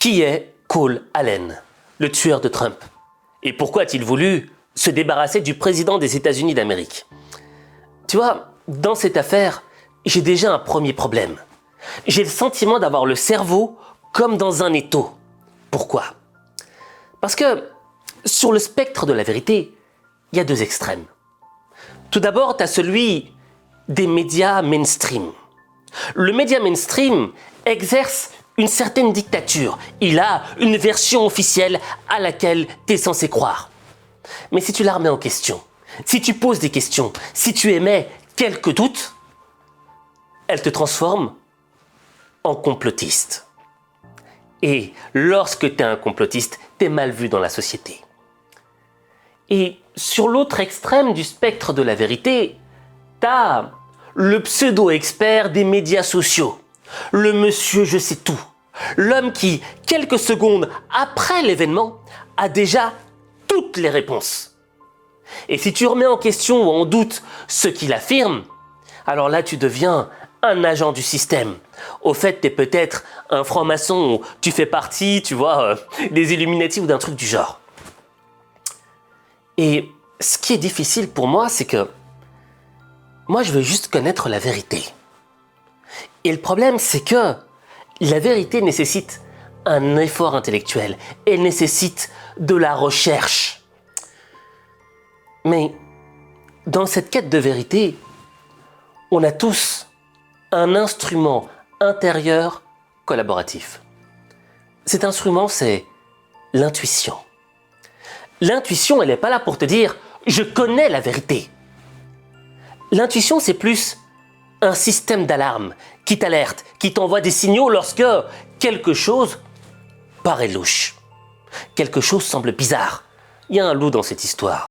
Qui est Cole Allen, le tueur de Trump? Et pourquoi a-t-il voulu se débarrasser du président des États-Unis d'Amérique? Tu vois, dans cette affaire, j'ai déjà un premier problème. J'ai le sentiment d'avoir le cerveau comme dans un étau. Pourquoi? Parce que sur le spectre de la vérité, il y a deux extrêmes. Tout d'abord, tu as celui des médias mainstream. Le média mainstream exerce une certaine dictature. Il a une version officielle à laquelle tu es censé croire. Mais si tu la remets en question, si tu poses des questions, si tu émets quelques doutes, elle te transforme en complotiste. Et lorsque tu es un complotiste, tu es mal vu dans la société. Et sur l'autre extrême du spectre de la vérité, tu as le pseudo-expert des médias sociaux, le monsieur je sais tout, l'homme qui, quelques secondes après l'événement, a déjà toutes les réponses. Et si tu remets en question ou en doute ce qu'il affirme, alors là tu deviens un agent du système. Au fait, tu es peut-être un franc-maçon, ou tu fais partie, tu vois, des Illuminati ou d'un truc du genre. Et ce qui est difficile pour moi, c'est que moi, je veux juste connaître la vérité. Et le problème, c'est que la vérité nécessite un effort intellectuel. Elle nécessite de la recherche. Mais dans cette quête de vérité, on a tous un instrument intérieur collaboratif. Cet instrument, c'est l'intuition. L'intuition, elle n'est pas là pour te dire « je connais la vérité ». L'intuition, c'est plus un système d'alarme qui t'alerte, qui t'envoie des signaux lorsque quelque chose paraît louche. Quelque chose semble bizarre. Il y a un loup dans cette histoire.